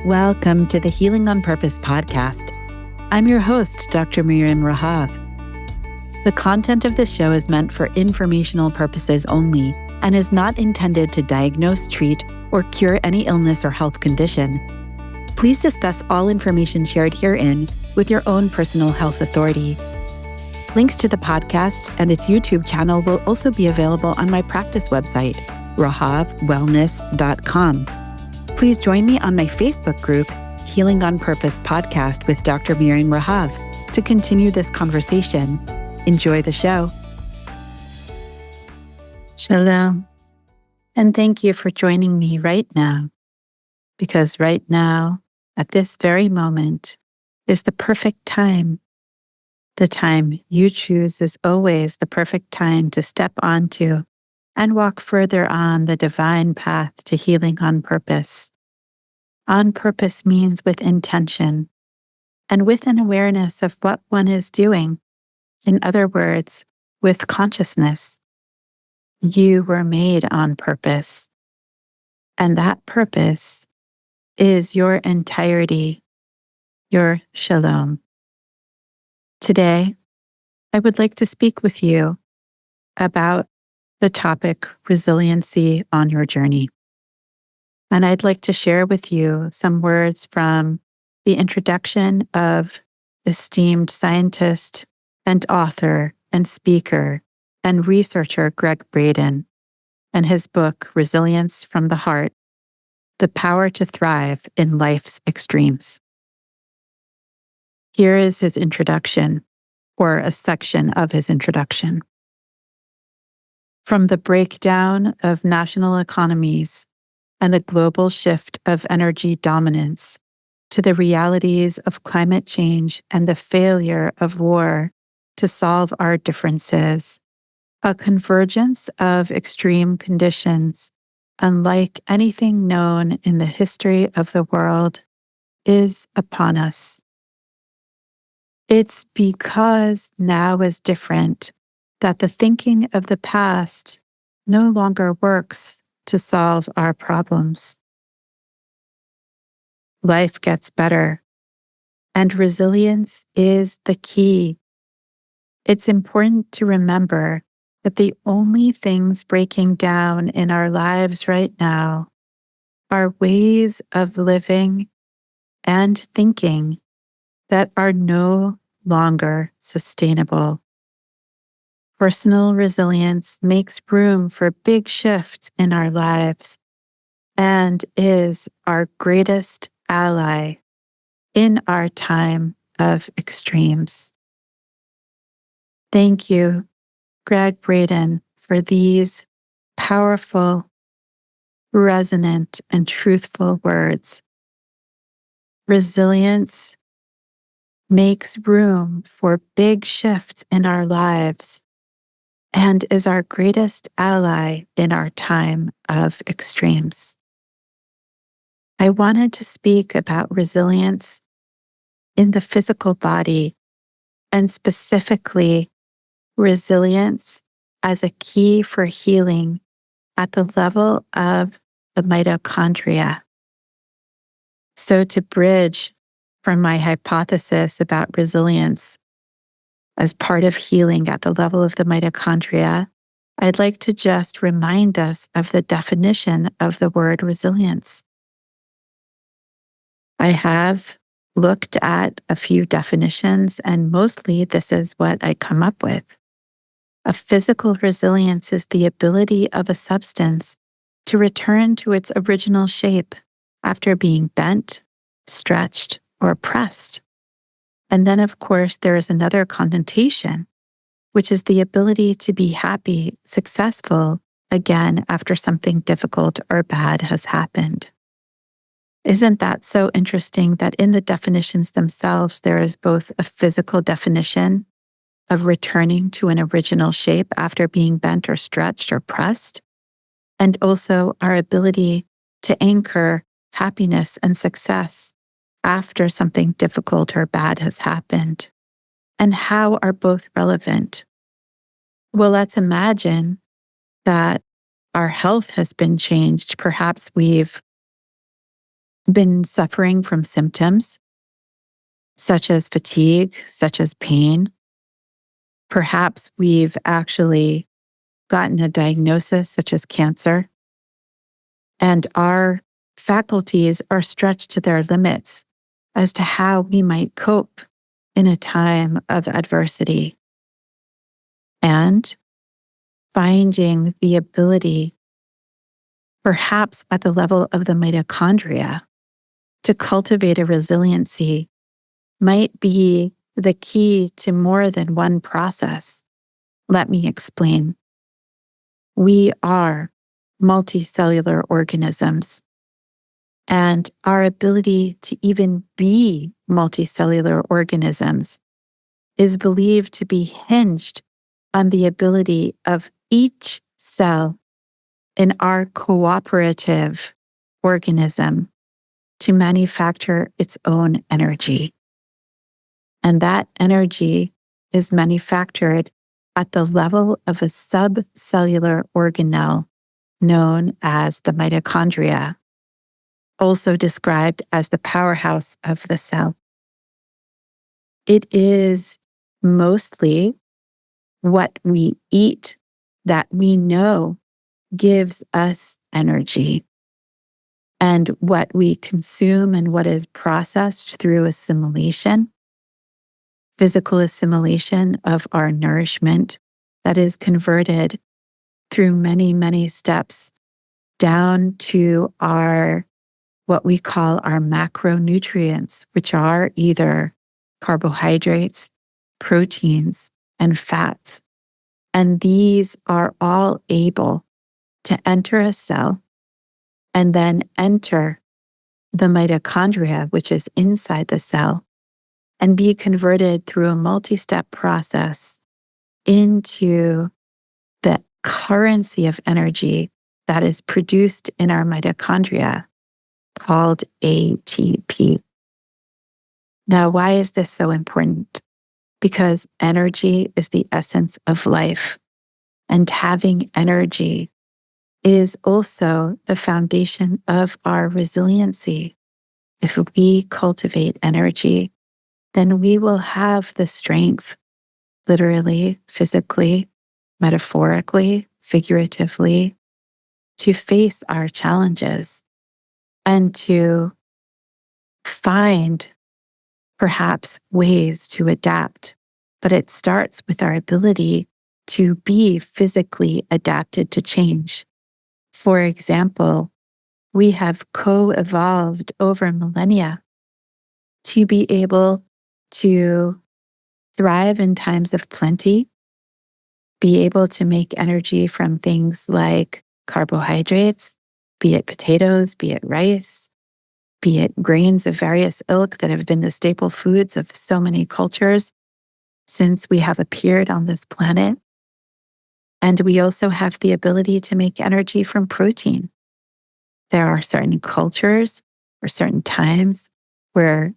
Welcome to the Healing on Purpose podcast. I'm your host, Dr. Miriam Rahav. The content of this show is meant for informational purposes only and is not intended to diagnose, treat, or cure any illness or health condition. Please discuss all information shared herein with your own personal health authority. Links to the podcast and its YouTube channel will also be available on my practice website, rahavwellness.com. Please join me on my Facebook group, Healing on Purpose Podcast with Dr. Miriam Rahav, to continue this conversation. Enjoy the show. Shalom, and thank you for joining me right now, because right now, at this very moment, is the perfect time. The time you choose is always the perfect time to step onto and walk further on the divine path to healing on purpose. On purpose means with intention and with an awareness of what one is doing. In other words, with consciousness. You were made on purpose, and that purpose is your entirety, your shalom. Today, I would like to speak with you about the topic resiliency on your journey. And I'd like to share with you some words from the introduction of esteemed scientist and author and speaker and researcher Gregg Braden and his book, Resilience from the Heart, The Power to Thrive in Life's Extremes. Here is his introduction, or a section of his introduction. From the breakdown of national economies and the global shift of energy dominance to the realities of climate change and the failure of war to solve our differences, a convergence of extreme conditions, unlike anything known in the history of the world, is upon us. It's because now is different that the thinking of the past no longer works to solve our problems. Life gets better, and resilience is the key. It's important to remember that the only things breaking down in our lives right now are ways of living and thinking that are no longer sustainable. Personal resilience makes room for big shifts in our lives and is our greatest ally in our time of extremes. Thank you, Gregg Braden, for these powerful, resonant, and truthful words. Resilience makes room for big shifts in our lives and is our greatest ally in our time of extremes. I wanted to speak about resilience in the physical body, and specifically resilience as a key for healing at the level of the mitochondria. So to bridge from my hypothesis about resilience as part of healing at the level of the mitochondria, I'd like to just remind us of the definition of the word resilience. I have looked at a few definitions, and mostly this is what I come up with. A physical resilience is the ability of a substance to return to its original shape after being bent, stretched, or pressed. And then, of course, there is another connotation, which is the ability to be happy, successful again after something difficult or bad has happened. Isn't that so interesting that in the definitions themselves, there is both a physical definition of returning to an original shape after being bent or stretched or pressed, and also our ability to anchor happiness and success after something difficult or bad has happened? And how are both relevant? Well, let's imagine that our health has been changed. Perhaps we've been suffering from symptoms such as fatigue, such as pain. Perhaps we've actually gotten a diagnosis such as cancer, and our faculties are stretched to their limits as to how we might cope in a time of adversity. And finding the ability, perhaps at the level of the mitochondria, to cultivate a resiliency might be the key to more than one process. Let me explain. We are multicellular organisms, and our ability to even be multicellular organisms is believed to be hinged on the ability of each cell in our cooperative organism to manufacture its own energy. And that energy is manufactured at the level of a subcellular organelle known as the mitochondria, also described as the powerhouse of the cell. It is mostly what we eat that we know gives us energy. And what we consume and what is processed through assimilation, physical assimilation of our nourishment that is converted through many, many steps down to our, what we call our macronutrients, which are either carbohydrates, proteins, and fats. And these are all able to enter a cell and then enter the mitochondria, which is inside the cell, and be converted through a multi-step process into the currency of energy that is produced in our mitochondria called ATP. Now, why is this so important? Because energy is the essence of life, and having energy is also the foundation of our resiliency. If we cultivate energy, then we will have the strength, literally, physically, metaphorically, figuratively, to face our challenges and to find perhaps ways to adapt. But it starts with our ability to be physically adapted to change. For example, we have co-evolved over millennia to be able to thrive in times of plenty, be able to make energy from things like carbohydrates, be it potatoes, be it rice, be it grains of various ilk that have been the staple foods of so many cultures since we have appeared on this planet. And we also have the ability to make energy from protein. There are certain cultures or certain times where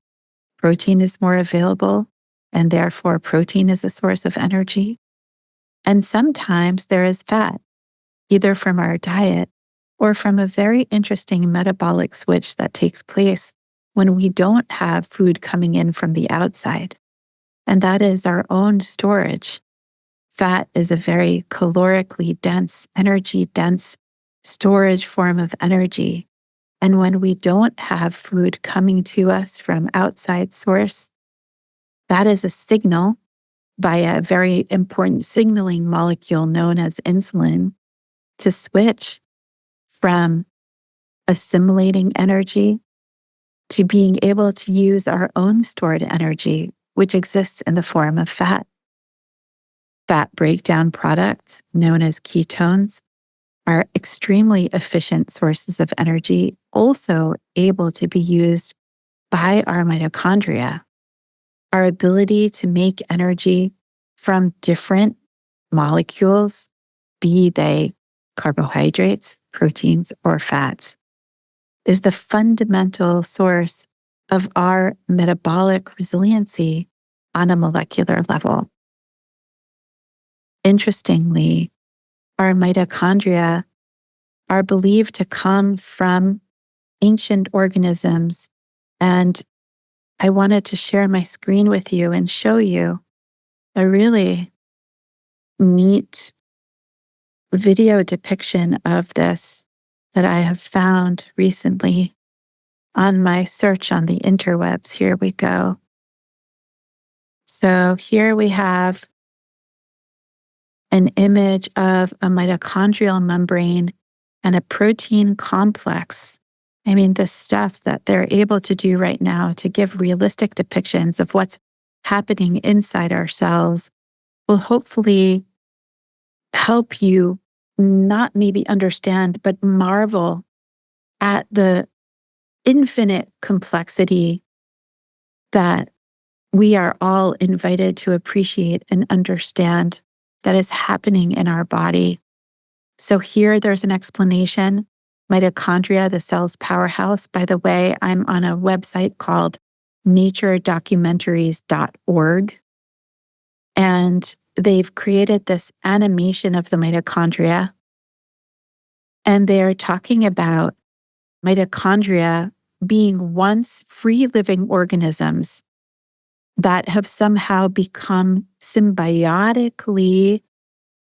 protein is more available, and therefore protein is a source of energy. And sometimes there is fat, either from our diet or from a very interesting metabolic switch that takes place when we don't have food coming in from the outside. And that is our own storage. Fat is a very calorically dense, energy dense storage form of energy. And when we don't have food coming to us from outside source, that is a signal via a very important signaling molecule known as insulin to switch from assimilating energy to being able to use our own stored energy, which exists in the form of fat. Fat breakdown products, known as ketones, are extremely efficient sources of energy, also able to be used by our mitochondria. Our ability to make energy from different molecules, be they carbohydrates, proteins, or fats, is the fundamental source of our metabolic resiliency on a molecular level. Interestingly, our mitochondria are believed to come from ancient organisms. And I wanted to share my screen with you and show you a really neat video depiction of this that I have found recently on my search on the interwebs. Here we go. So here we have an image of a mitochondrial membrane and a protein complex. I mean, the stuff that they're able to do right now to give realistic depictions of what's happening inside our cells will hopefully help you not maybe understand, but marvel at the infinite complexity that we are all invited to appreciate and understand that is happening in our body. So here there's an explanation. Mitochondria, the cell's powerhouse. By the way, I'm on a website called naturedocumentaries.org. And they've created this animation of the mitochondria. And they're talking about mitochondria being once free living organisms that have somehow become symbiotically,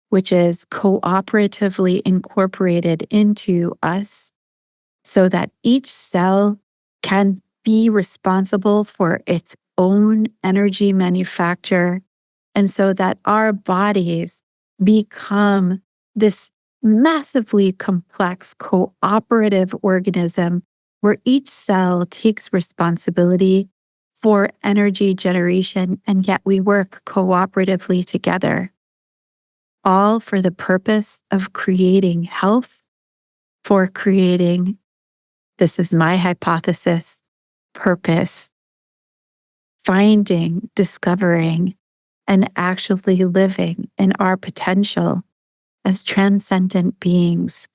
which is cooperatively incorporated into us so that each cell can be responsible for its own energy manufacture, and so that our bodies become this massively complex cooperative organism where each cell takes responsibility for energy generation, and yet we work cooperatively together, all for the purpose of creating health, for creating, this is my hypothesis, purpose, finding, discovering, and actually living in our potential as transcendent beings,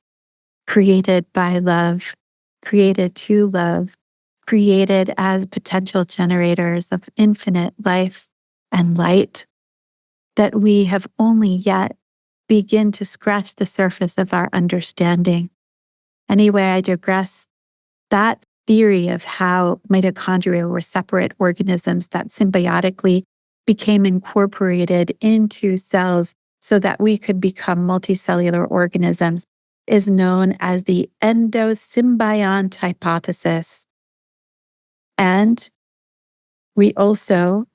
created by love, created to love, created as potential generators of infinite life and light that we have only yet begin to scratch the surface of our understanding. Anyway, I digress. That theory of how mitochondria were separate organisms that symbiotically became incorporated into cells so that we could become multicellular organisms is known as the endosymbiont hypothesis. And we also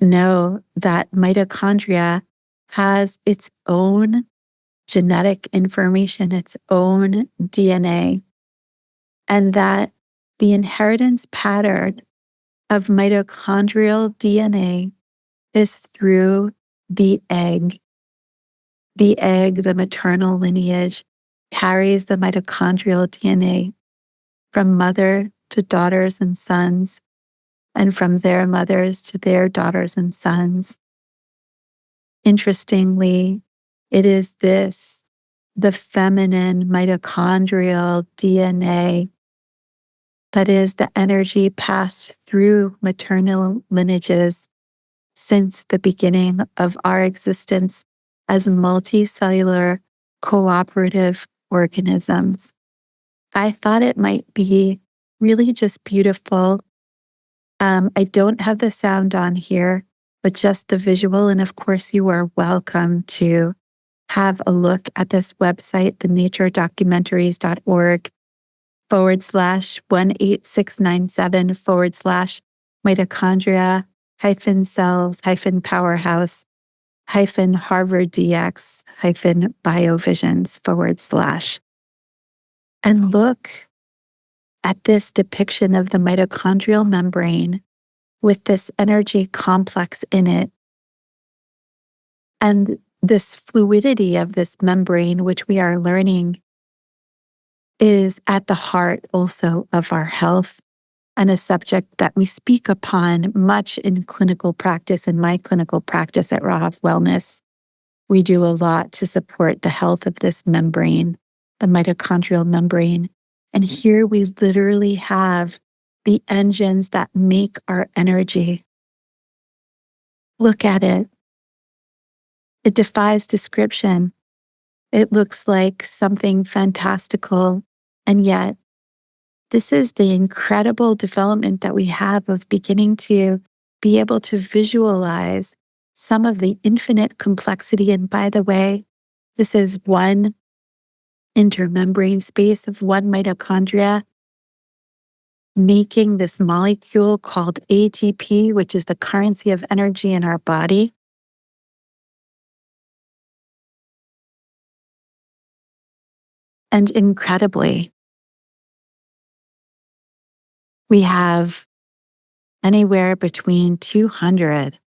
know that mitochondria has its own genetic information, its own DNA, and that the inheritance pattern of mitochondrial DNA is through the egg. The egg, the maternal lineage, carries the mitochondrial DNA from mother to daughters and sons, and from their mothers to their daughters and sons. Interestingly, it is this, the feminine mitochondrial DNA, that is the energy passed through maternal lineages since the beginning of our existence as multicellular cooperative organisms. I thought it might be really just beautiful. I don't have the sound on here, but just the visual. And of course, you are welcome to have a look at this website, the naturedocumentaries.org/18697/mitochondria cells-powerhouse-harvard-dx-biovisions/. And look at this depiction of the mitochondrial membrane with this energy complex in it. And this fluidity of this membrane, which we are learning, is at the heart also of our health and a subject that we speak upon much in clinical practice, in my clinical practice at Rahav Wellness. We do a lot to support the health of this membrane, the mitochondrial membrane. And here we literally have the engines that make our energy. Look at it. It defies description. It looks like something fantastical, and yet This is the incredible development that we have of beginning to be able to visualize some of the infinite complexity. And by the way, this is one intermembrane space of one mitochondria making this molecule called ATP, which is the currency of energy in our body. And incredibly, we have anywhere between 200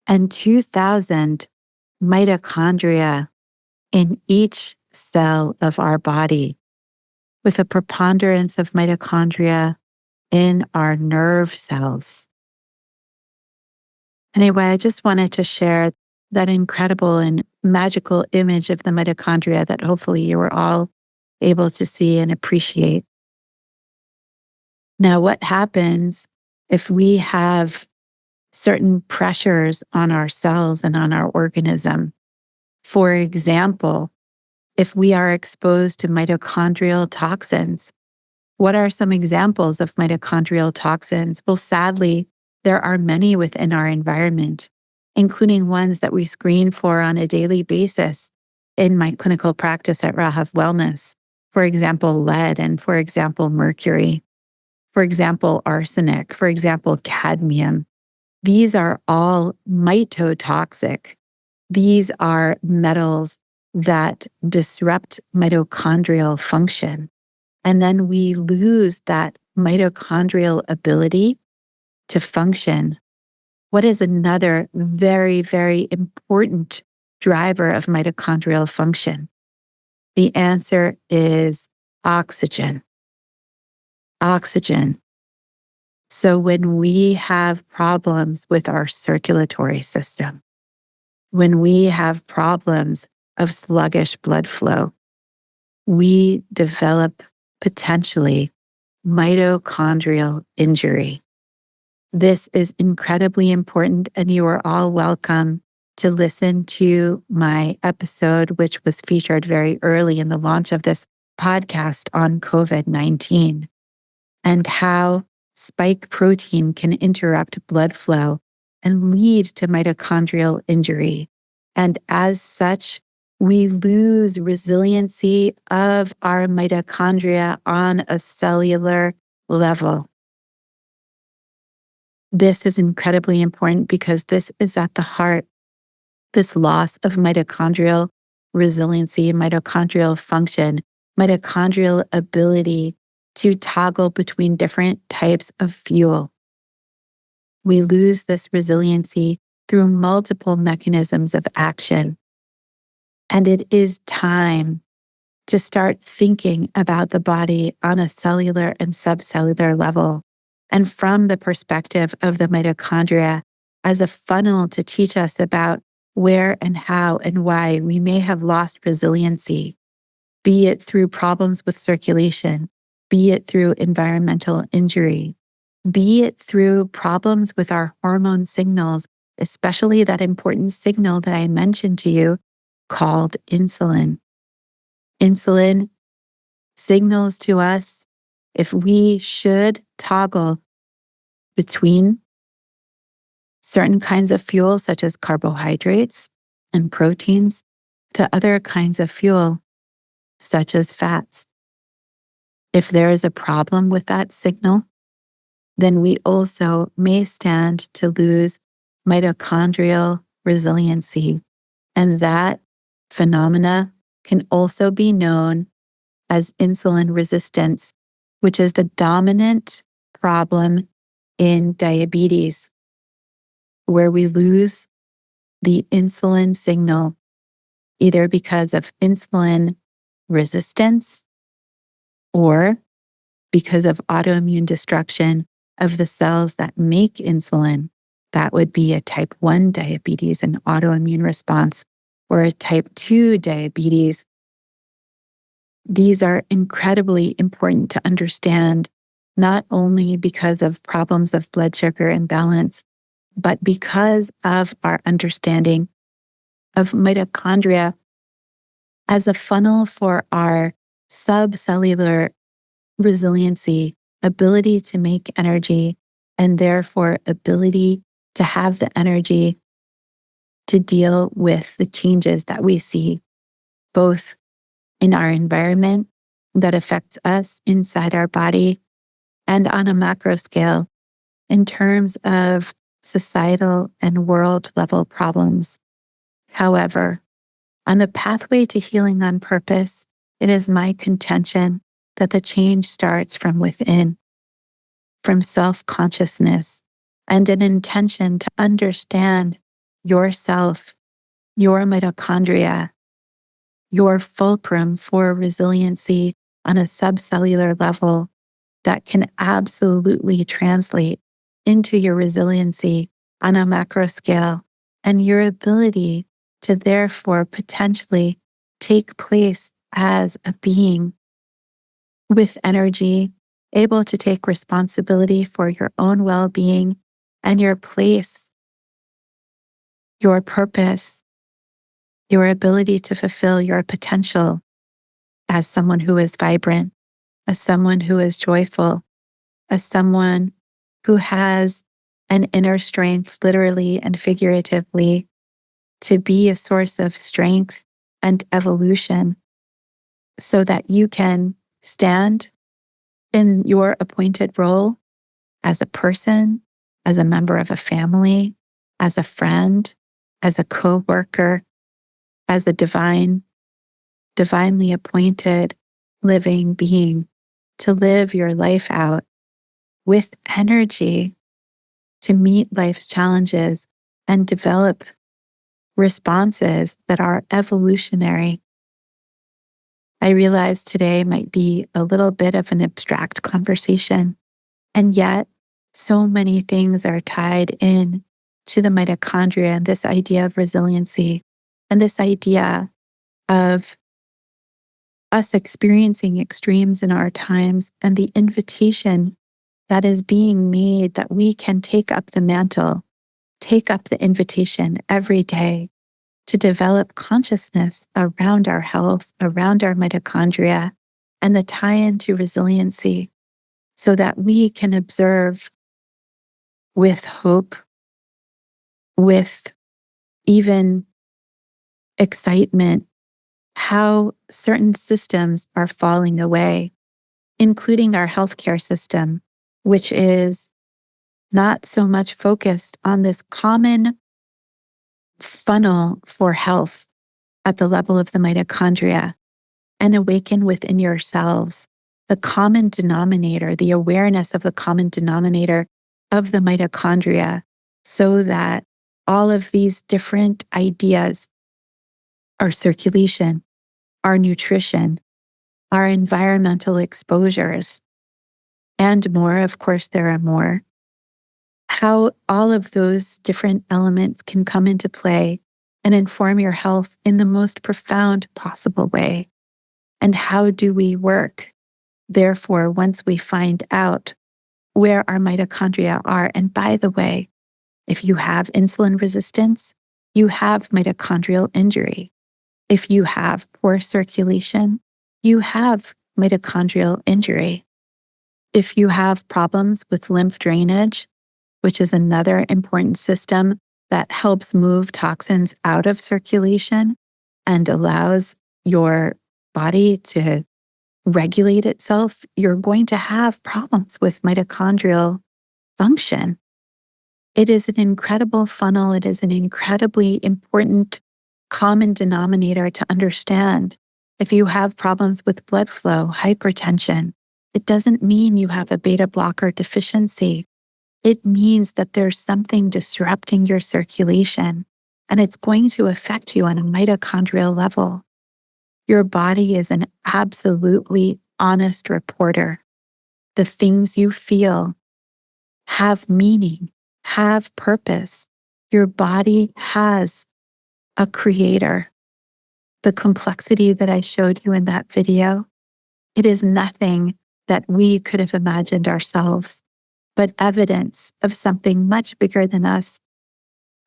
and 2,000 mitochondria in each cell of our body, with a preponderance of mitochondria in our nerve cells. Anyway, I just wanted to share that incredible and magical image of the mitochondria that hopefully you were all able to see and appreciate. Now, what happens if we have certain pressures on our cells and on our organism? For example, if we are exposed to mitochondrial toxins, what are some examples of mitochondrial toxins? Well, sadly, there are many within our environment, including ones that we screen for on a daily basis in my clinical practice at Rahav Wellness. For example, lead, and for example, mercury. For example, arsenic. For example, cadmium. These are all mitotoxic. These are metals that disrupt mitochondrial function. And then we lose that mitochondrial ability to function. What is another very, very important driver of mitochondrial function? The answer is oxygen. Oxygen. So when we have problems with our circulatory system, when we have problems of sluggish blood flow, we develop potentially mitochondrial injury. This is incredibly important, and you are all welcome to listen to my episode, which was featured very early in the launch of this podcast on COVID-19 and how spike protein can interrupt blood flow and lead to mitochondrial injury. And as such, we lose resiliency of our mitochondria on a cellular level. This is incredibly important because this is at the heart, this loss of mitochondrial resiliency, mitochondrial function, mitochondrial ability to toggle between different types of fuel. We lose this resiliency through multiple mechanisms of action. And it is time to start thinking about the body on a cellular and subcellular level, and from the perspective of the mitochondria as a funnel to teach us about where and how and why we may have lost resiliency, be it through problems with circulation, be it through environmental injury, be it through problems with our hormone signals, especially that important signal that I mentioned to you called insulin. Insulin signals to us if we should toggle between certain kinds of fuel, such as carbohydrates and proteins, to other kinds of fuel, such as fats. If there is a problem with that signal, then we also may stand to lose mitochondrial resiliency. And that phenomena can also be known as insulin resistance, which is the dominant problem in diabetes, where we lose the insulin signal, either because of insulin resistance or because of autoimmune destruction of the cells that make insulin. That would be a type 1 diabetes, an autoimmune response, or a type 2 diabetes. These are incredibly important to understand, not only because of problems of blood sugar imbalance, but because of our understanding of mitochondria as a funnel for our subcellular resiliency, ability to make energy, and therefore ability to have the energy to deal with the changes that we see, both in our environment that affects us inside our body and on a macro scale in terms of societal and world level problems. However, on the pathway to healing on purpose, it is my contention that the change starts from within, from self-consciousness, and an intention to understand yourself, your mitochondria, your fulcrum for resiliency on a subcellular level that can absolutely translate into your resiliency on a macro scale and your ability to therefore potentially take place as a being with energy, able to take responsibility for your own well-being and your place, your purpose, your ability to fulfill your potential as someone who is vibrant, as someone who is joyful, as someone who has an inner strength, literally and figuratively, to be a source of strength and evolution so that you can stand in your appointed role as a person, as a member of a family, as a friend, as a co-worker, as a divinely appointed living being to live your life out with energy to meet life's challenges and develop responses that are evolutionary. I realize today might be a little bit of an abstract conversation, and yet so many things are tied in to the mitochondria and this idea of resiliency and this idea of us experiencing extremes in our times and the invitation that is being made that we can take up the mantle, take up the invitation every day to develop consciousness around our health, around our mitochondria, and the tie-in to resiliency so that we can observe with hope, with even excitement, how certain systems are falling away, including our healthcare system, which is not so much focused on this common funnel for health at the level of the mitochondria, and awaken within yourselves the common denominator, the awareness of the common denominator of the mitochondria, so that all of these different ideas, our circulation, our nutrition, our environmental exposures, and more, of course, there are more, how all of those different elements can come into play and inform your health in the most profound possible way. And how do we work, therefore, once we find out where our mitochondria are? And by the way, if you have insulin resistance, you have mitochondrial injury. If you have poor circulation, you have mitochondrial injury. If you have problems with lymph drainage, which is another important system that helps move toxins out of circulation and allows your body to regulate itself, you're going to have problems with mitochondrial function. It is an incredible funnel. It is an incredibly important common denominator to understand. If you have problems with blood flow, hypertension, it doesn't mean you have a beta blocker deficiency. It means that there's something disrupting your circulation, and it's going to affect you on a mitochondrial level. Your body is an absolutely honest reporter. The things you feel have meaning, have purpose. Your body has a creator. The complexity that I showed you in that video, it is nothing that we could have imagined ourselves, but evidence of something much bigger than us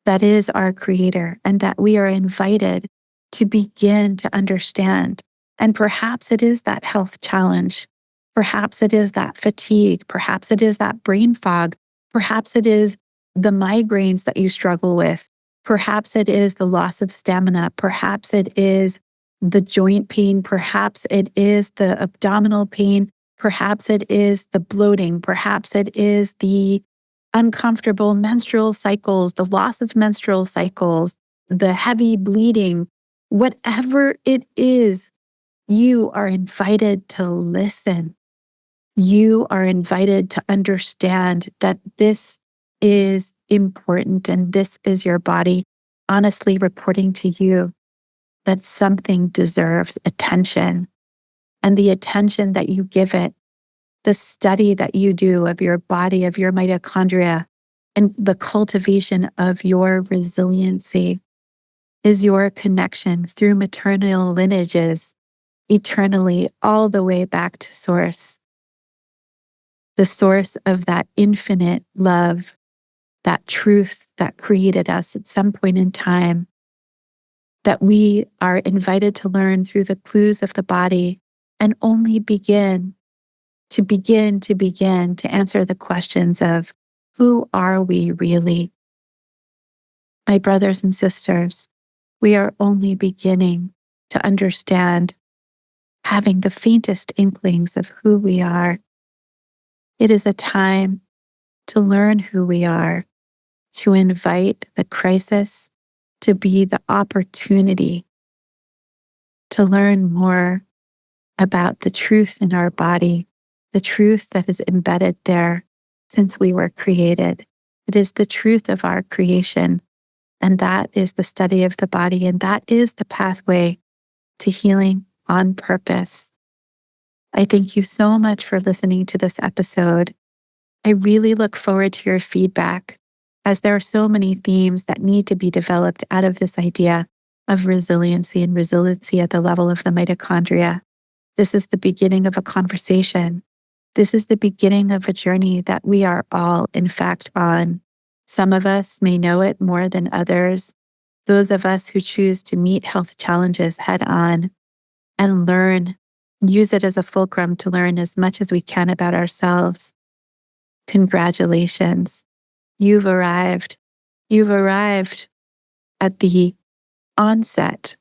that is our creator and that we are invited to begin to understand. And perhaps it is that health challenge Perhaps it is that fatigue. Perhaps it is that brain fog. Perhaps it is the migraines that you struggle with. Perhaps it is the loss of stamina. Perhaps it is the joint pain. Perhaps it is the abdominal pain. Perhaps it is the bloating. Perhaps it is the uncomfortable menstrual cycles, the loss of menstrual cycles, the heavy bleeding. Whatever it is, you are invited to listen. You are invited to understand that this is important and this is your body honestly reporting to you that something deserves attention. And the attention that you give it, the study that you do of your body, of your mitochondria, and the cultivation of your resiliency is your connection through maternal lineages eternally all the way back to source. The source of that infinite love, that truth that created us at some point in time, that we are invited to learn through the clues of the body and only begin to answer the questions of who are we really? My brothers and sisters, we are only beginning to understand, having the faintest inklings of who we are. It is a time to learn who we are, to invite the crisis to be the opportunity to learn more about the truth in our body, the truth that is embedded there since we were created. It is the truth of our creation, and that is the study of the body, and that is the pathway to healing on purpose. I thank you so much for listening to this episode. I really look forward to your feedback, as there are so many themes that need to be developed out of this idea of resiliency and resiliency at the level of the mitochondria. This is the beginning of a conversation. This is the beginning of a journey that we are all, in fact, on. Some of us may know it more than others. Those of us who choose to meet health challenges head on and learn, use it as a fulcrum to learn as much as we can about ourselves. Congratulations. You've arrived. You've arrived at the onset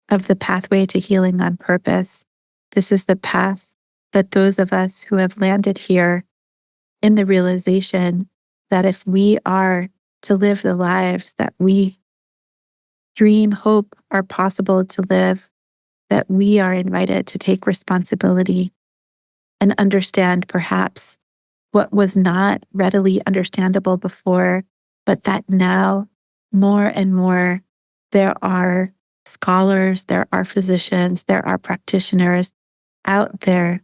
of the pathway to healing on purpose. This is the path that those of us who have landed here in the realization that if we are to live the lives that we dream, hope are possible to live, that we are invited to take responsibility and understand perhaps what was not readily understandable before, but that now more and more there are scholars, there are physicians, there are practitioners out there.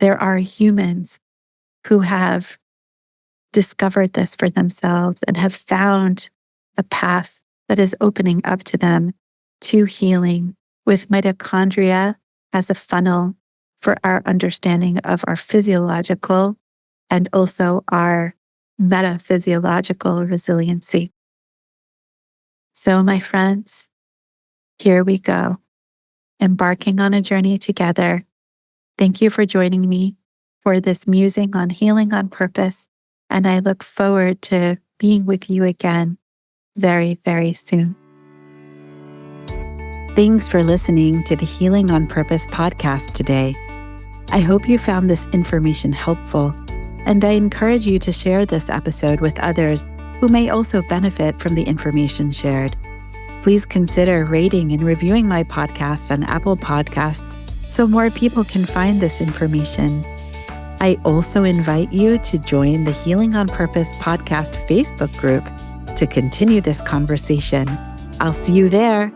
There are humans who have discovered this for themselves and have found a path that is opening up to them to healing, with mitochondria as a funnel for our understanding of our physiological and also our metaphysiological resiliency. So, my friends, here we go, embarking on a journey together. Thank you for joining me for this musing on healing on purpose, and I look forward to being with you again very, very soon. Thanks for listening to the Healing on Purpose podcast today. I hope you found this information helpful, and I encourage you to share this episode with others who may also benefit from the information shared. Please consider rating and reviewing my podcast on Apple Podcasts so more people can find this information. I also invite you to join the Healing on Purpose podcast Facebook group to continue this conversation. I'll see you there.